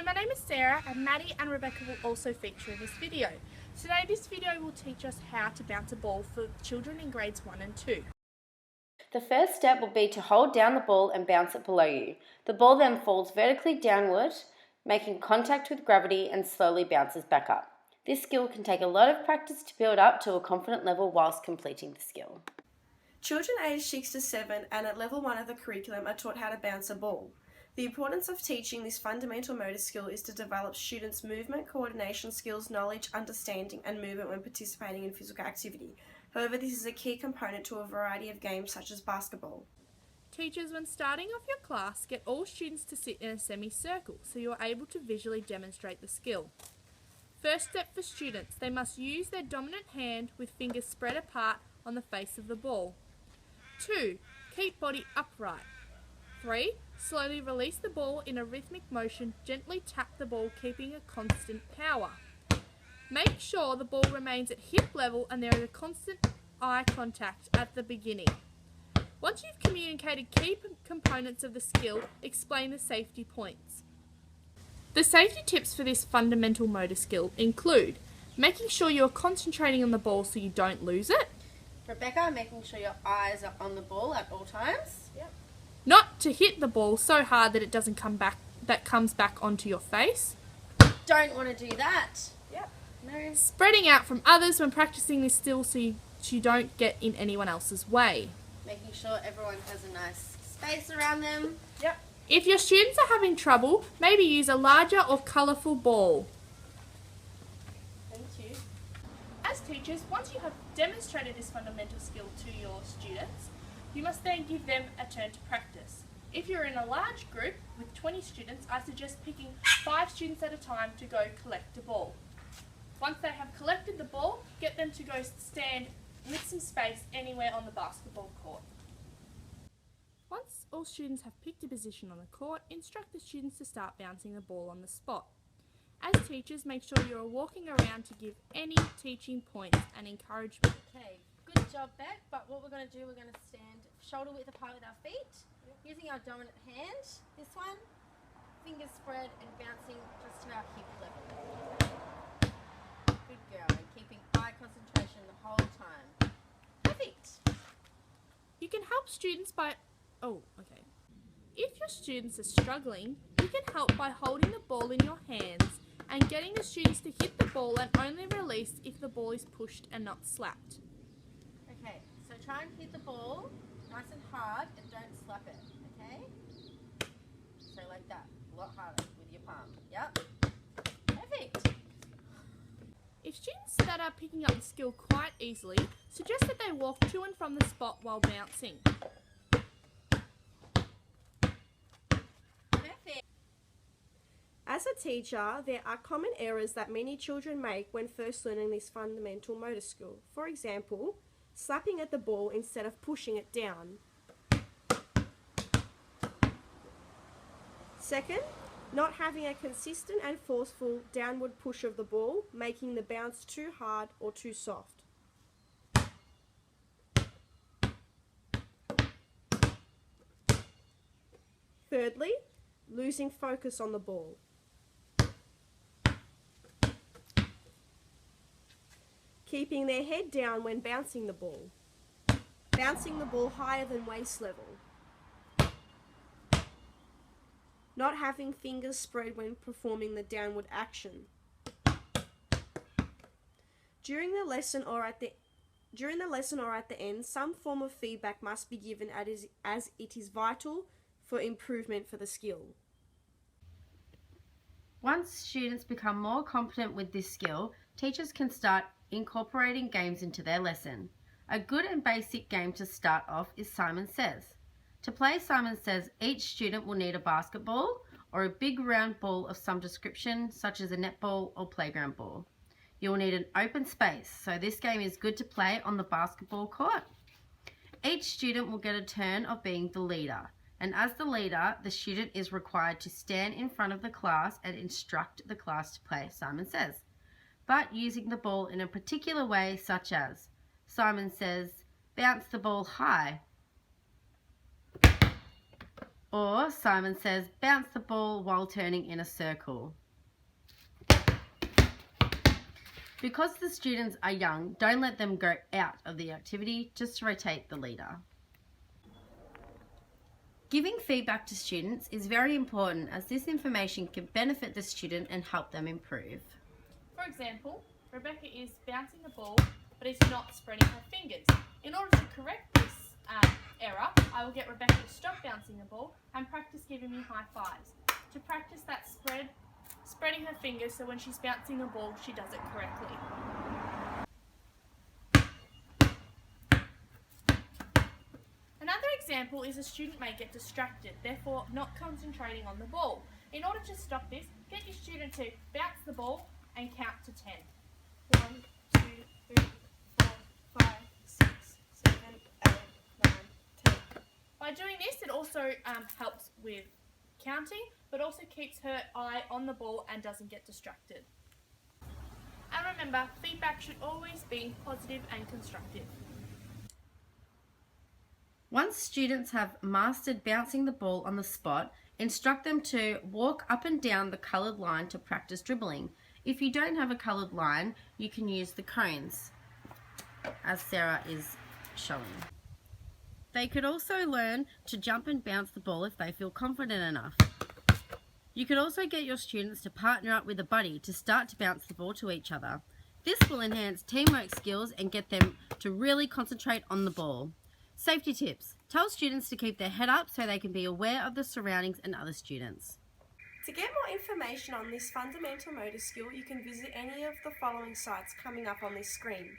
my name is Sarah, and Maddie and Rebecca will also feature in this video. Today this video will teach us how to bounce a ball for children in grades 1 and 2. The first step will be to hold down the ball and bounce it below you. The ball then falls vertically downward, making contact with gravity and slowly bounces back up. This skill can take a lot of practice to build up to a confident level whilst completing the skill. Children aged 6 to 7 and at level 1 of the curriculum are taught how to bounce a ball. The importance of teaching this fundamental motor skill is to develop students' movement, coordination skills, knowledge, understanding and movement when participating in physical activity. However, this is a key component to a variety of games such as basketball. Teachers, when starting off your class, get all students to sit in a semicircle so you are able to visually demonstrate the skill. First step for students, they must use their dominant hand with fingers spread apart on the face of the ball. 2. Keep body upright. 3. Slowly release the ball in a rhythmic motion, gently tap the ball keeping a constant power. Make sure the ball remains at hip level and there is a constant eye contact at the beginning. Once you've communicated key components of the skill, explain the safety points. The safety tips for this fundamental motor skill include making sure you're concentrating on the ball so you don't lose it. Rebecca, making sure your eyes are on the ball at all times. Yep. Not to hit the ball so hard that it doesn't come back, that comes back onto your face. Don't want to do that. Yep. No. Spreading out from others when practicing this skill so you don't get in anyone else's way. Making sure everyone has a nice space around them. Yep. If your students are having trouble, maybe use a larger or colourful ball. Thank you. As teachers, once you have demonstrated this fundamental skill to your students, you must then give them a turn to practice. If you're in a large group with 20 students, I suggest picking 5 students at a time to go collect a ball. Once they have collected the ball, get them to go stand with some space anywhere on the basketball court. Once all students have picked a position on the court, instruct the students to start bouncing the ball on the spot. As teachers, make sure you are walking around to give any teaching points and encouragement. Okay, good job, Beck. But what we're going to do, we're going to stand shoulder width apart with our feet, using our dominant hand, this one, fingers spread and bouncing just to our hip level. Good girl, and keeping eye concentration the whole time. Perfect. You can help students by... If your students are struggling, you can help by holding the ball in your hands and getting the students to hit the ball and only release if the ball is pushed and not slapped. Okay, so try and hit the ball nice and hard and don't slap it, okay? So like that, a lot harder with your palm. Yep. Perfect. If students that are picking up the skill quite easily, suggest that they walk to and from the spot while bouncing. As a teacher, there are common errors that many children make when first learning this fundamental motor skill. For example, slapping at the ball instead of pushing it down. Second, not having a consistent and forceful downward push of the ball, making the bounce too hard or too soft. Thirdly, losing focus on the ball. Keeping their head down when bouncing the ball. Bouncing the ball higher than waist level. Not having fingers spread when performing the downward action. During the lesson or at the end, some form of feedback must be given as it is vital for improvement for the skill. Once students become more competent with this skill, teachers can start incorporating games into their lesson. A good and basic game to start off is Simon Says. To play Simon Says, each student will need a basketball or a big round ball of some description, such as a netball or playground ball. You will need an open space, so this game is good to play on the basketball court. Each student will get a turn of being the leader, and as the leader, the student is required to stand in front of the class and instruct the class to play Simon Says, but using the ball in a particular way, such as Simon Says, bounce the ball high, Or Simon says, bounce the ball while turning in a circle. Because the students are young, don't let them go out of the activity, just rotate the leader. Giving feedback to students is very important as this information can benefit the student and help them improve. For example, Rebecca is bouncing the ball but is not spreading her fingers. In order to correct this error, I will get Rebecca to stop bouncing the ball and practice giving me high fives. To practice that spreading her fingers so when she's bouncing the ball she does it correctly. Another example is a student may get distracted, therefore not concentrating on the ball. In order to stop this, get your student to bounce the ball and count to 10. 1, 2, 3, 4, 5, 6, 7, 8, 9, 10. By doing this, it also helps with counting, but also keeps her eye on the ball and doesn't get distracted. And remember, feedback should always be positive and constructive. Once students have mastered bouncing the ball on the spot, instruct them to walk up and down the coloured line to practice dribbling. If you don't have a coloured line, you can use the cones, as Sarah is showing. They could also learn to jump and bounce the ball if they feel confident enough. You could also get your students to partner up with a buddy to start to bounce the ball to each other. This will enhance teamwork skills and get them to really concentrate on the ball. Safety tips. Tell students to keep their head up so they can be aware of the surroundings and other students. To get more information on this fundamental motor skill, you can visit any of the following sites coming up on this screen.